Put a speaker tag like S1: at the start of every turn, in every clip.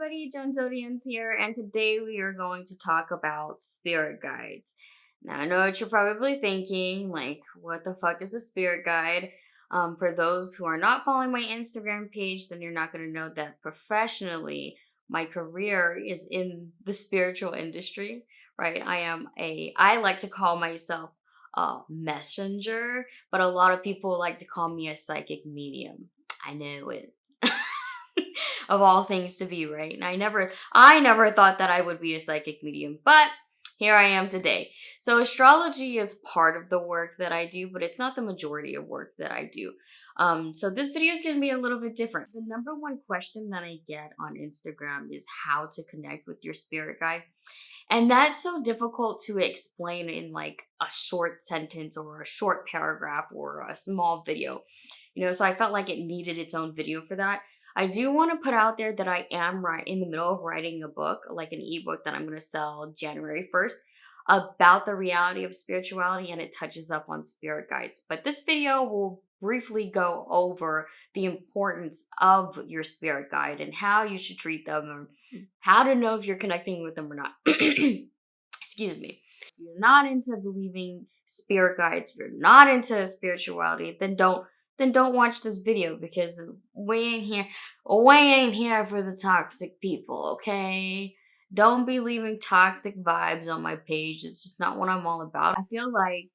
S1: everybody, Joan Zodianz here, and today we are going to talk about spirit guides. Now, I know what you're probably thinking, like, what the fuck is a spirit guide? For those who are not following my Instagram page, then you're not going to know that professionally, my career is in the spiritual industry, right? I like to call myself a messenger, but a lot of people like to call me a psychic medium. I know it. Of all things to be, right? And I never thought that I would be a psychic medium, but here I am today. So astrology is part of the work that I do, but it's not the majority of work that I do. So this video is going to be a little bit different. The number one question that I get on Instagram is how to connect with your spirit guide. And that's so difficult to explain in like a short sentence or a short paragraph or a small video. So I felt like it needed its own video for that. I do want to put out there that I am right in the middle of writing a book, like an ebook that I'm going to sell January 1st about the reality of spirituality, and it touches up on spirit guides. But this video will briefly go over the importance of your spirit guide and how you should treat them or how to know if you're connecting with them or not. Excuse me. If you're not into believing spirit guides, if you're not into spirituality, then don't watch this video because we ain't here for the toxic people, okay? Don't be leaving toxic vibes on my page. It's just not what I'm all about. I feel like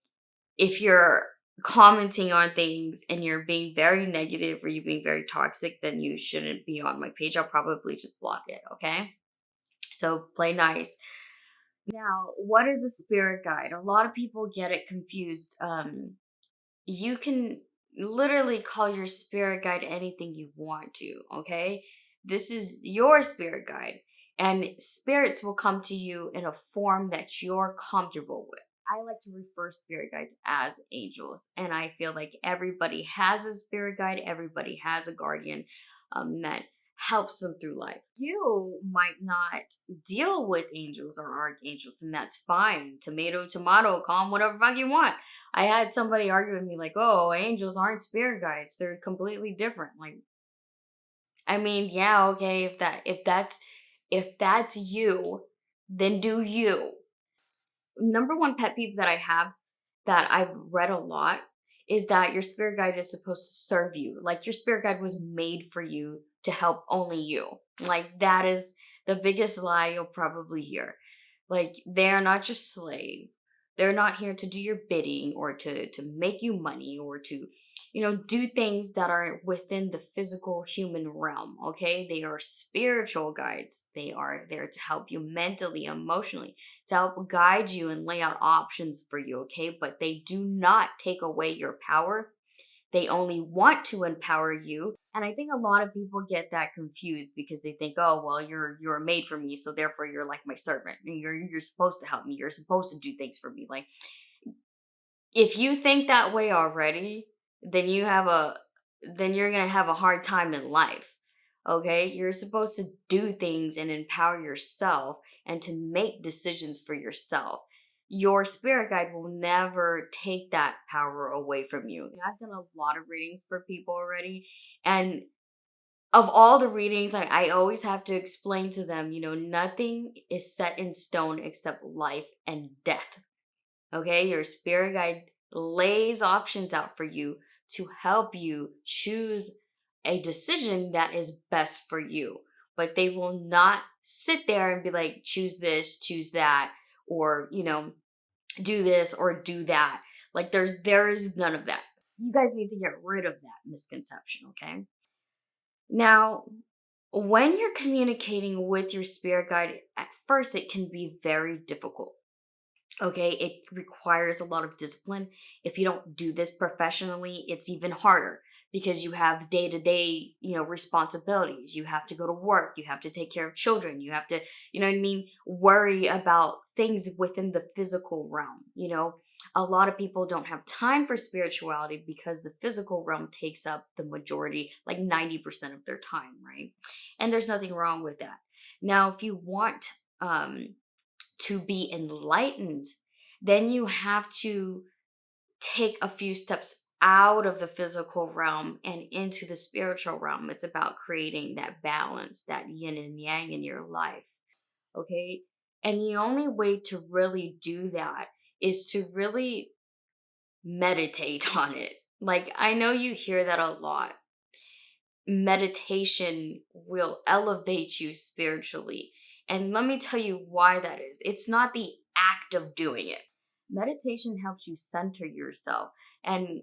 S1: if you're commenting on things and you're being very negative or you're being very toxic, then you shouldn't be on my page. I'll probably just block it, okay? So play nice. Now, what is a spirit guide? A lot of people get it confused. You can literally call your spirit guide anything you want to, okay? This is your spirit guide, and spirits will come to you in a form that you're comfortable with. I like to refer spirit guides as angels, and I feel like everybody has a spirit guide, everybody has a guardian that helps them through life. You might not deal with angels or archangels, and that's fine. Tomato, tomato, call them whatever fuck you want. I had somebody argue with me like, "Oh, angels aren't spirit guides; they're completely different." Like, I mean, yeah, okay, if that's you, then do you. Number one pet peeve that I have that I've read a lot is that your spirit guide is supposed to serve you. Like your spirit guide was made for you to help only you. Like that is the biggest lie you'll probably hear. Like they are not your slave. They're not here to do your bidding or to make you money or to do things that are within the physical human realm, okay? They are spiritual guides. They are there to help you mentally, emotionally, to help guide you and lay out options for you, okay? But they do not take away your power. They only want to empower you. And I think a lot of people get that confused because they think, "Oh, well, you're made for me, so therefore you're like my servant. And you're supposed to help me. You're supposed to do things for me." Like if you think that way already, then you're going to have a hard time in life. Okay? You're supposed to do things and empower yourself and to make decisions for yourself. Your spirit guide will never take that power away from you. I've done a lot of readings for people already, and of all the readings, I always have to explain to them, nothing is set in stone except life and death. Okay, your spirit guide lays options out for you to help you choose a decision that is best for you. But they will not sit there and be like, choose this, choose that, or, do this or do that. Like there is none of that. You guys need to get rid of that misconception, okay? Now, when you're communicating with your spirit guide, at first it can be very difficult. Okay, it requires a lot of discipline. If you don't do this professionally, it's even harder because you have day-to-day, responsibilities. You have to go to work, you have to take care of children, you have to, worry about things within the physical realm. A lot of people don't have time for spirituality because the physical realm takes up the majority, like 90% of their time, right? And there's nothing wrong with that. Now, if you want to be enlightened, then you have to take a few steps out of the physical realm and into the spiritual realm. It's about creating that balance, that yin and yang in your life. Okay. And the only way to really do that is to really meditate on it. Like, I know you hear that a lot. Meditation will elevate you spiritually. And let me tell you why that is. It's not the act of doing it. Meditation helps you center yourself. And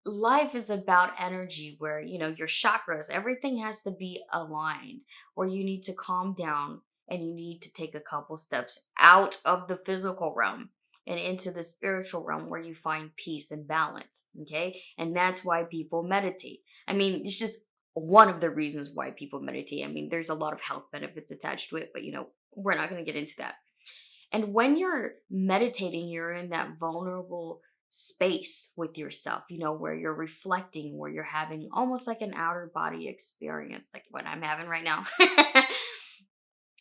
S1: life is about energy where, your chakras, everything has to be aligned, where you need to calm down and you need to take a couple steps out of the physical realm and into the spiritual realm where you find peace and balance. Okay. And that's why people meditate. I mean, it's just one of the reasons why people meditate. I mean, there's a lot of health benefits attached to it, but we're not going to get into that. And when you're meditating, you're in that vulnerable space with yourself, where you're reflecting, where you're having almost like an outer body experience, like what I'm having right now.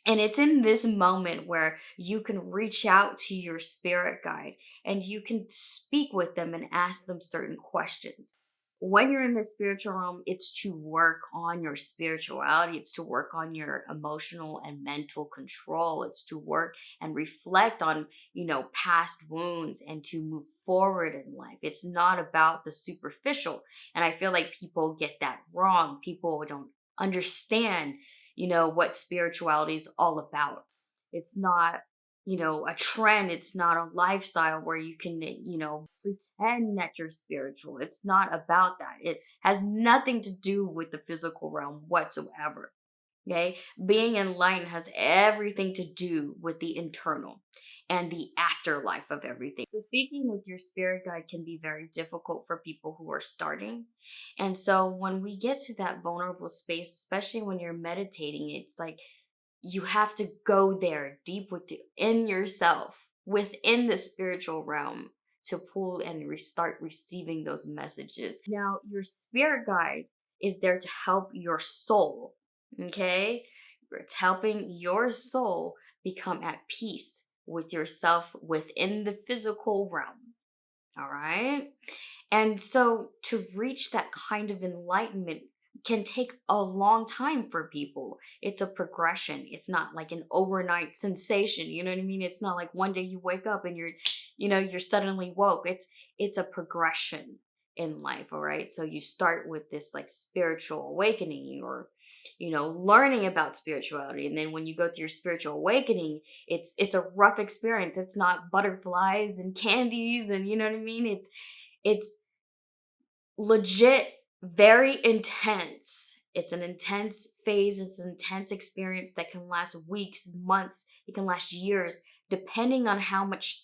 S1: And it's in this moment where you can reach out to your spirit guide and you can speak with them and ask them certain questions. When you're in the spiritual realm, it's to work on your spirituality. It's to work on your emotional and mental control. It's to work and reflect on, past wounds and to move forward in life. It's not about the superficial. And I feel like people get that wrong. People don't understand what spirituality is all about. It's not, a trend. It's not a lifestyle where you can, pretend that you're spiritual. It's not about that. It has nothing to do with the physical realm whatsoever. Okay. Being enlightened has everything to do with the internal and the afterlife of everything. So speaking with your spirit guide can be very difficult for people who are starting. And so when we get to that vulnerable space, especially when you're meditating, it's like you have to go there deep within yourself, within the spiritual realm, to pull and restart receiving those messages. Now, your spirit guide is there to help your soul. Okay? It's helping your soul become at peace with yourself within the physical realm. All right? And so to reach that kind of enlightenment can take a long time for people. It's a progression. It's not like an overnight sensation. You know what I mean? It's not like one day you wake up and you're suddenly woke. It's a progression in life, all right? So you start with this like spiritual awakening or learning about spirituality, and then when you go through your spiritual awakening, it's a rough experience. It's not butterflies and candies and you know what I mean? It's legit very intense. It's an intense phase. It's an intense experience that can last weeks, months. It can last years, depending on how much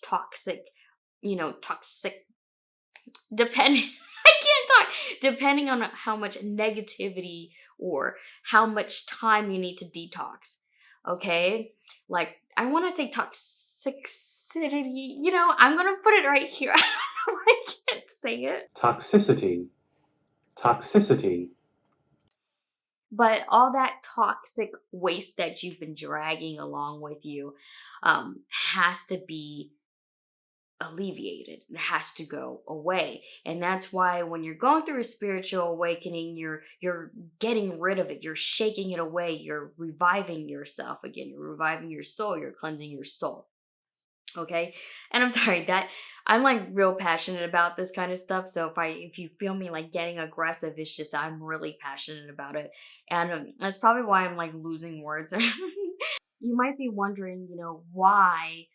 S1: depending, I can't talk, depending on how much negativity or how much time you need to detox. Okay. Like, I want to say toxicity, I'm going to put it right here. I don't know why I can't say it.
S2: Toxicity. Toxicity.
S1: But all that toxic waste that you've been dragging along with you has to be alleviated. It has to go away. And that's why when you're going through a spiritual awakening, you're getting rid of it. You're shaking it away. You're reviving yourself again. You're reviving your soul. You're cleansing your soul. Okay? And I'm sorry that I'm like real passionate about this kind of stuff. So if you feel me like getting aggressive, it's just I'm really passionate about it. And that's probably why I'm like losing words. You might be wondering, why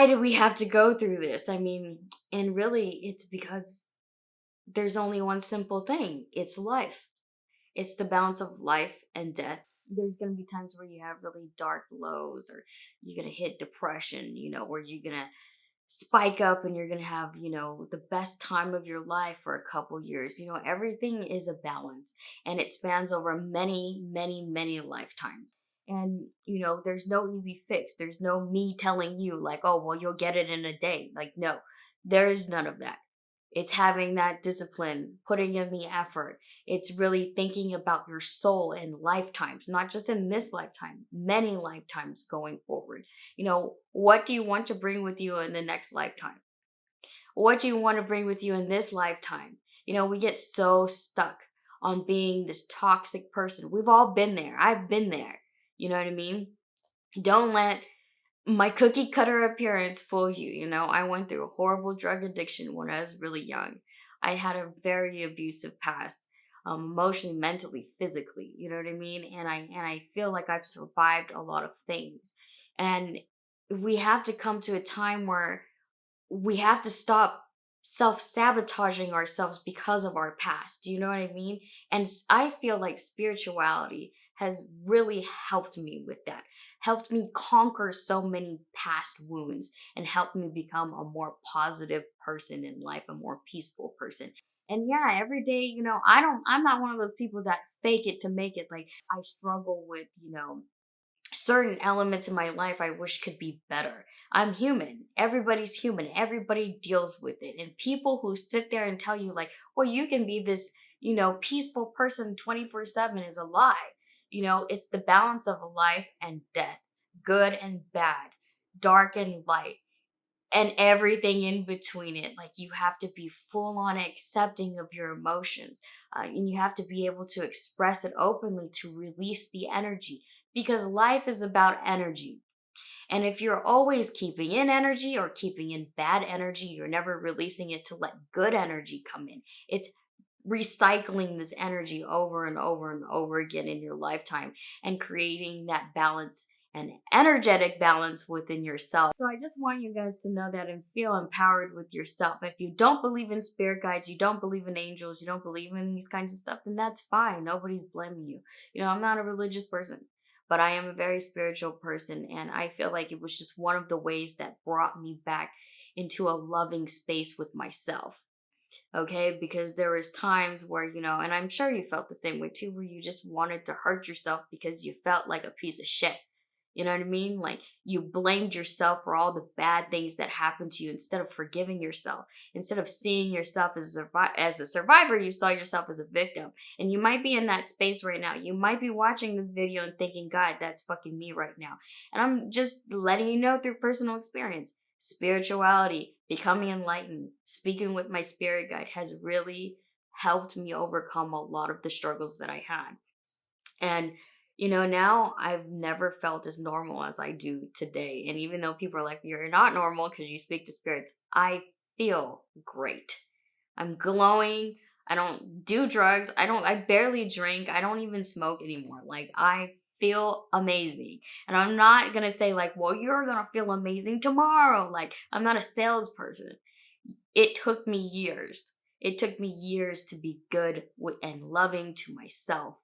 S1: do we have to go through this? I mean, and really it's because there's only one simple thing. It's life. It's the balance of life and death. There's going to be times where you have really dark lows, or you're going to hit depression, where you're going to spike up and you're going to have, the best time of your life for a couple years. Everything is a balance and it spans over many, many, many lifetimes. And, there's no easy fix. There's no me telling you like, oh, well, you'll get it in a day. Like, no, there's none of that. It's having that discipline, putting in the effort. It's really thinking about your soul in lifetimes, not just in this lifetime, many lifetimes going forward. What do you want to bring with you in the next lifetime? What do you want to bring with you in this lifetime? We get so stuck on being this toxic person. We've all been there. I've been there. You know what I mean? Don't let my cookie cutter appearance fool you. I went through a horrible drug addiction when I was really young. I had a very abusive past, emotionally, mentally, physically. You know what I mean? And I feel like I've survived a lot of things. And we have to come to a time where we have to stop self-sabotaging ourselves because of our past. Do you know what I mean? And I feel like spirituality has really helped me with that. Helped me conquer so many past wounds and helped me become a more positive person in life, a more peaceful person. And yeah, every day, I'm not one of those people that fake it to make it. Like, I struggle with, certain elements in my life I wish could be better. I'm human. Everybody's human. Everybody deals with it. And people who sit there and tell you, like, well, you can be this, peaceful person 24/7 is a lie. It's the balance of life and death, good and bad, dark and light, and everything in between it. Like, you have to be full on accepting of your emotions, and you have to be able to express it openly to release the energy, because life is about energy. And if you're always keeping in energy or keeping in bad energy, you're never releasing it to let good energy come in. It's recycling this energy over and over and over again in your lifetime and creating that balance and energetic balance within yourself. So I just want you guys to know that and feel empowered with yourself. If you don't believe in spirit guides, you don't believe in angels, you don't believe in these kinds of stuff, then that's fine. Nobody's blaming you. I'm not a religious person, but I am a very spiritual person. And I feel like it was just one of the ways that brought me back into a loving space with myself. Okay, because there was times where, and I'm sure you felt the same way too, where you just wanted to hurt yourself because you felt like a piece of shit. You know what I mean? Like, you blamed yourself for all the bad things that happened to you instead of forgiving yourself. Instead of seeing yourself as a survivor, you saw yourself as a victim. And you might be in that space right now. You might be watching this video and thinking, God, that's fucking me right now. And I'm just letting you know through personal experience. Spirituality, becoming enlightened, speaking with my spirit guide has really helped me overcome a lot of the struggles that I had. And, now I've never felt as normal as I do today. And even though people are like, you're not normal because you speak to spirits, I feel great. I'm glowing. I don't do drugs. I barely drink. I don't even smoke anymore. Like, I feel amazing. And I'm not going to say, like, well, you're going to feel amazing tomorrow. Like, I'm not a salesperson. It took me years. It took me years to be good and loving to myself.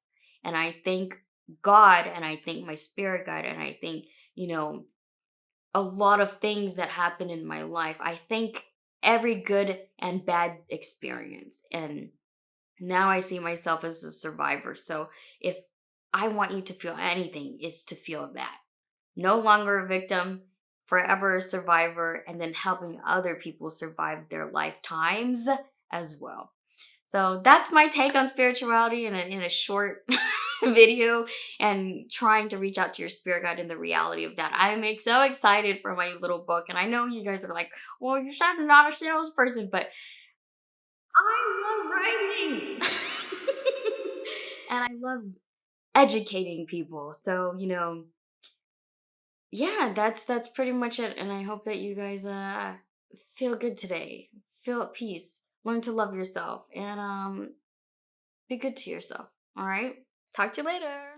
S1: And I thank God, and I thank my spirit guide, and I think, a lot of things that happen in my life. I think every good and bad experience. And now I see myself as a survivor. So if I want you to feel anything, it's to feel that. No longer a victim, forever a survivor, and then helping other people survive their lifetimes as well. So that's my take on spirituality in a short video, and trying to reach out to your spirit guide and the reality of that. I'm so excited for my little book, and I know you guys are like, well, you said you're not a salesperson, but I love writing. And I love educating people. So, yeah, that's pretty much it. And I hope that you guys feel good today. Feel at peace. Learn to love yourself and be good to yourself. All right? Talk to you later.